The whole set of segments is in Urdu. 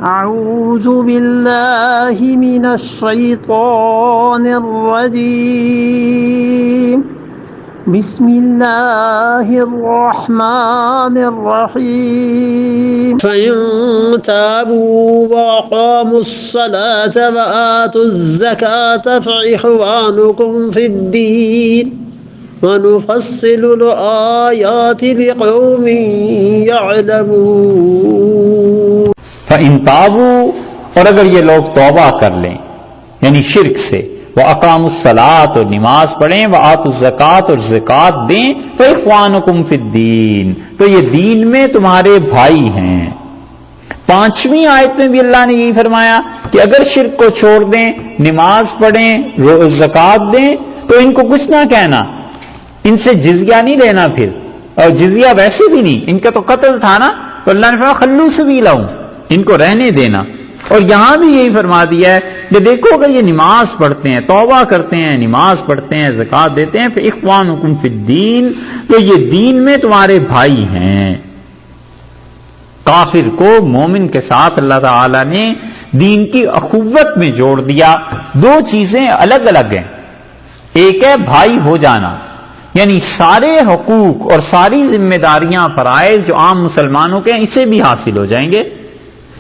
أعوذ بالله من الشيطان الرجيم بسم الله الرحمن الرحيم فإن تابوا وأقاموا الصلاة وآتوا الزكاة فإخوانكم في الدين ونفصل الآيات لقوم يعلمون. فَإِن تَابُوا، اور اگر یہ لوگ توبہ کر لیں یعنی شرک سے، وَأَقَامُوا الصَّلَاةَ، اور نماز پڑھیں، وَآتُوا الزَّكَاةَ، اور زکات دیں، فَإِخْوَانُكُمْ فِي الدِّينِ، تو یہ دین میں تمہارے بھائی ہیں. 5ویں آیت میں بھی اللہ نے یہی فرمایا کہ اگر شرک کو چھوڑ دیں، نماز پڑھیں، زکات دیں تو ان کو کچھ نہ کہنا، ان سے جزیہ نہیں لینا پھر، اور جزیہ ویسے بھی نہیں، ان کا تو قتل تھا نا، تو اللہ نے فرمایا خلو سبیلہم، ان کو رہنے دینا. اور یہاں بھی یہی فرما دیا ہے کہ دیکھو اگر یہ نماز پڑھتے ہیں، توبہ کرتے ہیں، نماز پڑھتے ہیں، زکات دیتے ہیں، فإخوانکم فی الدین، تو یہ دین میں تمہارے بھائی ہیں. کافر کو مومن کے ساتھ اللہ تعالی نے دین کی اخوت میں جوڑ دیا. 2 چیزیں الگ الگ ہیں. ایک ہے بھائی ہو جانا، یعنی سارے حقوق اور ساری ذمہ داریاں فرائض جو عام مسلمانوں کے ہیں اسے بھی حاصل ہو جائیں گے.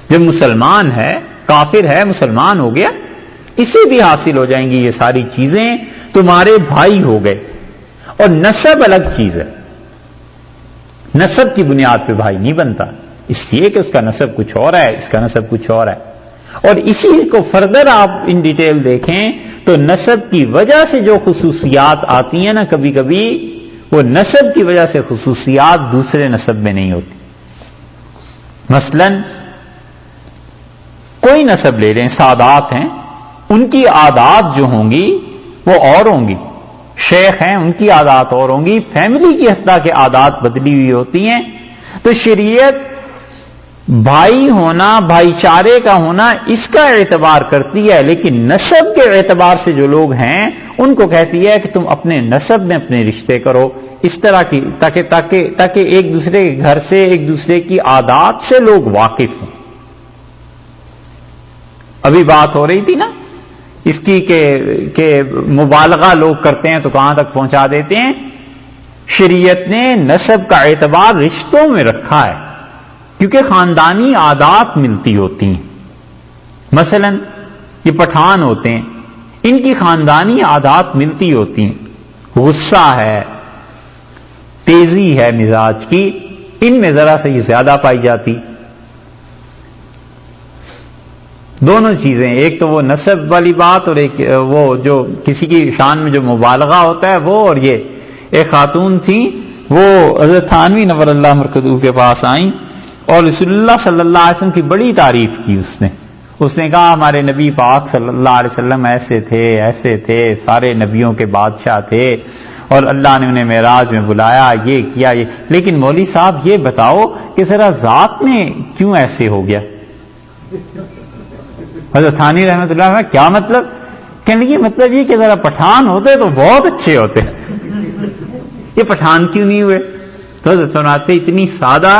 جب مسلمان ہے، کافر ہے، مسلمان ہو گیا، اسے بھی حاصل ہو جائیں گی یہ ساری چیزیں، تمہارے بھائی ہو گئے. اور نسب الگ چیز ہے، نسب کی بنیاد پہ بھائی نہیں بنتا، اس لیے کہ اس کا نسب کچھ اور ہے، اس کا نسب کچھ اور ہے. اور اسی کو فردر آپ ان ڈیٹیل دیکھیں تو نسب کی وجہ سے جو خصوصیات آتی ہیں نا، کبھی کبھی وہ نسب کی وجہ سے خصوصیات دوسرے نسب میں نہیں ہوتی. مثلا کوئی نسب لے لیں، سادات ہیں، ان کی عادات جو ہوں گی وہ اور ہوں گی. شیخ ہیں، ان کی عادات اور ہوں گی، فیملی کی حتیٰ کہ عادات بدلی ہوئی ہوتی ہیں. تو شریعت بھائی ہونا، بھائی چارے کا ہونا، اس کا اعتبار کرتی ہے، لیکن نسب کے اعتبار سے جو لوگ ہیں ان کو کہتی ہے کہ تم اپنے نسب میں اپنے رشتے کرو اس طرح کی، تاکہ ایک دوسرے کے گھر سے، ایک دوسرے کی عادات سے لوگ واقف ہوں. ابھی بات ہو رہی تھی نا اس کی کہ مبالغہ لوگ کرتے ہیں تو کہاں تک پہنچا دیتے ہیں. شریعت نے نسب کا اعتبار رشتوں میں رکھا ہے کیونکہ خاندانی عادات ملتی ہوتی ہیں. مثلا یہ پٹھان ہوتے ہیں، ان کی خاندانی عادات ملتی ہوتی ہیں. غصہ ہے، تیزی ہے مزاج کی، ان میں ذرا سے یہ زیادہ پائی جاتی. دونوں چیزیں، ایک تو وہ نسب والی بات اور ایک وہ جو کسی کی شان میں جو مبالغہ ہوتا ہے وہ. اور یہ ایک خاتون تھی، وہ حضرت تھانوی نور اللہ مرکزہ کے پاس آئیں اور رسول اللہ صلی اللہ علیہ وسلم کی بڑی تعریف کی. اس نے کہا ہمارے نبی پاک صلی اللہ علیہ وسلم ایسے تھے، سارے نبیوں کے بادشاہ تھے، اور اللہ نے انہیں معراج میں بلایا، یہ کیا یہ. لیکن مولوی صاحب یہ بتاؤ کہ ذرا ذات میں کیوں ایسے ہو گیا؟ حضرت تھانوی رحمۃ اللہ علیہ کیا مطلب؟ کہنے لگے مطلب یہ کہ ذرا پٹھان ہوتے تو بہت اچھے ہوتے، یہ پٹھان کیوں نہیں ہوئے؟ تو حضرت فرماتے اتنی سادہ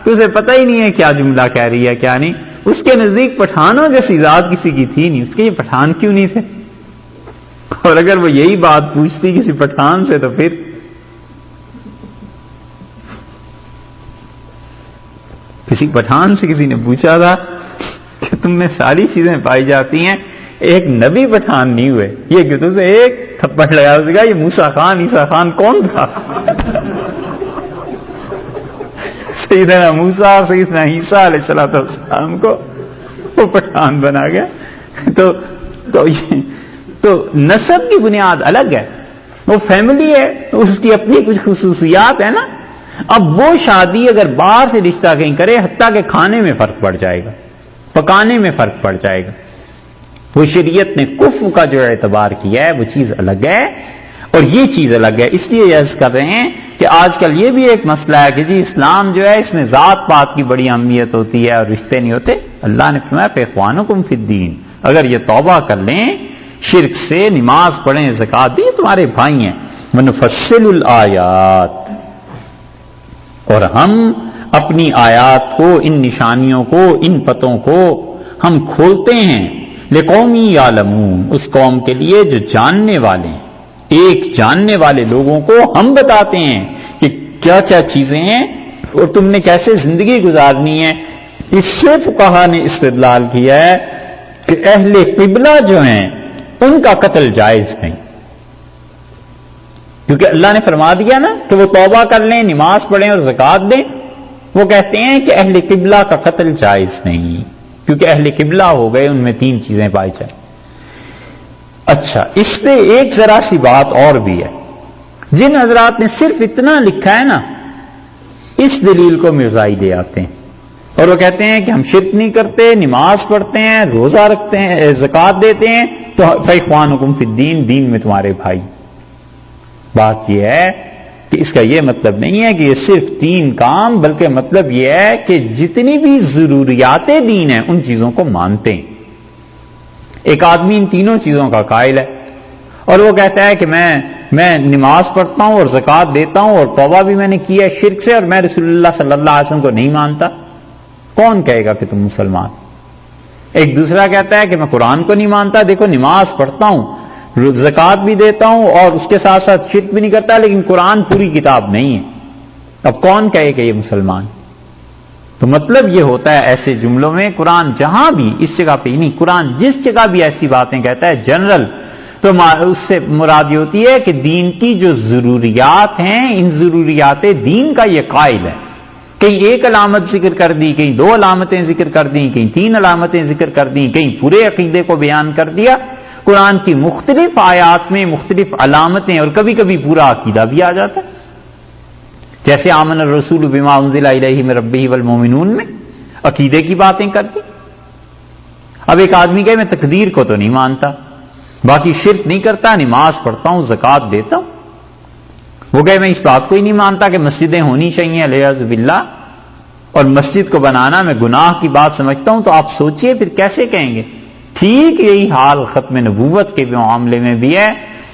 کہ اسے پتہ ہی نہیں ہے کیا جملہ کہہ رہی ہے کیا نہیں. اس کے نزدیک پٹھانوں جیسی ذات کسی کی تھی نہیں، اس کے یہ پٹھان کیوں نہیں تھے؟ اور اگر وہ یہی بات پوچھتی کسی پٹھان سے تو پھر کسی پٹھان سے کسی نے پوچھا تھا کہ تم میں ساری چیزیں پائی جاتی ہیں، ایک نبی پٹھان نہیں ہوئے، یہ کہ تم سے ایک تھپڑ لگا. اس نے کہا یہ موسیٰ خان عیسیٰ خان کون تھا؟ سیدنا موسیٰ اور سیدنا عیسیٰ علیہ السلام کو وہ پٹھان بنا گیا. تو نسب کی بنیاد الگ ہے، وہ فیملی ہے، اس کی اپنی کچھ خصوصیات ہے نا. اب وہ شادی اگر باہر سے رشتہ کہیں کرے، حتیٰ کہ کھانے میں فرق پڑ جائے گا، پکانے میں فرق پڑ جائے گا. وہ شریعت نے کفر کا جو اعتبار کیا ہے وہ چیز الگ ہے اور یہ چیز الگ ہے. اس لیے عرض کر رہے ہیں کہ آج کل یہ بھی ایک مسئلہ ہے کہ جی اسلام جو ہے اس میں ذات پات کی بڑی اہمیت ہوتی ہے اور رشتے نہیں ہوتے. اللہ نے فرمایا فإخوانکم فی الدین، اگر یہ توبہ کر لیں، شرک سے، نماز پڑھیں، زکات دیں، تمہارے بھائی ہیں. ونفصل الآیات، اور ہم اپنی آیات کو، ان نشانیوں کو، ان پتوں کو ہم کھولتے ہیں لقومی یعلمون، اس قوم کے لیے جو جاننے والے ہیں. ایک جاننے والے لوگوں کو ہم بتاتے ہیں کہ کیا کیا چیزیں ہیں اور تم نے کیسے زندگی گزارنی ہے. اس سے فقہا نے استدلال کیا ہے کہ اہل قبلہ جو ہیں ان کا قتل جائز نہیں، کیونکہ اللہ نے فرما دیا نا کہ وہ توبہ کر لیں، نماز پڑھیں اور زکوٰۃ دیں. وہ کہتے ہیں کہ اہل قبلہ کا قتل جائز نہیں، کیونکہ اہل قبلہ ہو گئے، ان میں 3 چیزیں پائی جائیں. اچھا، اس پہ ایک ذرا سی بات اور بھی ہے. جن حضرات نے صرف اتنا لکھا ہے نا، اس دلیل کو مرزائی لے آتے ہیں اور وہ کہتے ہیں کہ ہم شرک نہیں کرتے، نماز پڑھتے ہیں، روزہ رکھتے ہیں، زکوٰۃ دیتے ہیں، تو فاخوانکم فی الدین، دین میں تمہارے بھائی. بات یہ ہے کہ اس کا یہ مطلب نہیں ہے کہ یہ صرف 3 کام، بلکہ مطلب یہ ہے کہ جتنی بھی ضروریات دین ہیں ان چیزوں کو مانتے ہیں. ایک آدمی ان 3 چیزوں کا قائل ہے اور وہ کہتا ہے کہ میں نماز پڑھتا ہوں اور زکوٰۃ دیتا ہوں اور توبہ بھی میں نے کی ہے شرک سے، اور میں رسول اللہ صلی اللہ علیہ وسلم کو نہیں مانتا. کون کہے گا کہ تم مسلمان؟ ایک دوسرا کہتا ہے کہ میں قرآن کو نہیں مانتا، دیکھو نماز پڑھتا ہوں، زکوٰۃ بھی دیتا ہوں اور اس کے ساتھ ساتھ شرک بھی نہیں کرتا، لیکن قرآن پوری کتاب نہیں ہے. اب کون کہے کہ یہ مسلمان؟ تو مطلب یہ ہوتا ہے ایسے جملوں میں قرآن جہاں بھی، اس جگہ پہ ہی نہیں، قرآن جس جگہ بھی ایسی باتیں کہتا ہے جنرل، تو اس سے مراد یہ ہوتی ہے کہ دین کی جو ضروریات ہیں، ان ضروریات دین کا یہ قائل ہے. کہیں ایک علامت ذکر کر دی، کہیں 2 علامتیں ذکر کر دی، کہیں 3 علامتیں ذکر کر دی، کہیں پورے عقیدے کو بیان کر دیا. قرآن کی مختلف آیات میں مختلف علامتیں اور کبھی کبھی پورا عقیدہ بھی آ جاتا ہے. جیسے آمن الرسول بما انزل الیہ من ربہ والمؤمنون میں عقیدے کی باتیں کر دی. اب ایک آدمی کہے میں تقدیر کو تو نہیں مانتا، باقی شرک نہیں کرتا، نماز پڑھتا ہوں، زکوٰۃ دیتا ہوں. وہ کہے میں اس بات کو ہی نہیں مانتا کہ مسجدیں ہونی چاہیے علیاذ باللہ، اور مسجد کو بنانا میں گناہ کی بات سمجھتا ہوں. تو آپ سوچئے پھر کیسے کہیں گے؟ ٹھیک یہی حال ختم نبوت کے معاملے میں بھی ہے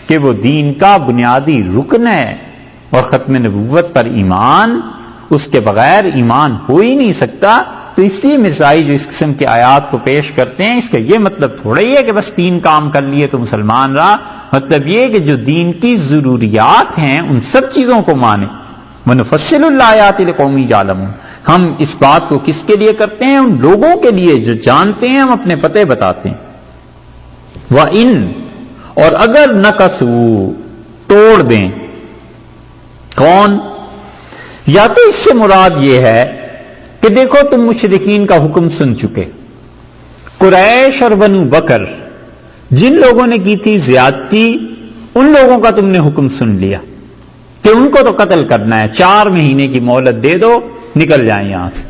کہ وہ دین کا بنیادی رکن ہے، اور ختم نبوت پر ایمان، اس کے بغیر ایمان ہو ہی نہیں سکتا. تو اس لیے مرزائی جو اس قسم کی آیات کو پیش کرتے ہیں، اس کا یہ مطلب تھوڑا ہی ہے کہ بس 3 کام کر لیے تو مسلمان رہا. مطلب یہ کہ جو دین کی ضروریات ہیں ان سب چیزوں کو مانے. وَنُفَصِّلُ الْآيَاتِ لِقَوْمٍ يَعْلَمُونَ، ہم اس بات کو کس کے لیے کرتے ہیں؟ ان لوگوں کے لیے جو جانتے ہیں، ہم اپنے پتے بتاتے ہیں. وَإِن، اور اگر نَقَصُوا، توڑ دیں. کون؟ یا تو اس سے مراد یہ ہے کہ دیکھو تم مشرکین کا حکم سن چکے، قریش اور بنو بکر جن لوگوں نے کی تھی زیادتی، ان لوگوں کا تم نے حکم سن لیا کہ ان کو تو قتل کرنا ہے، 4 مہینے کی مہلت دے دو، نکل جائیں یہاں سے.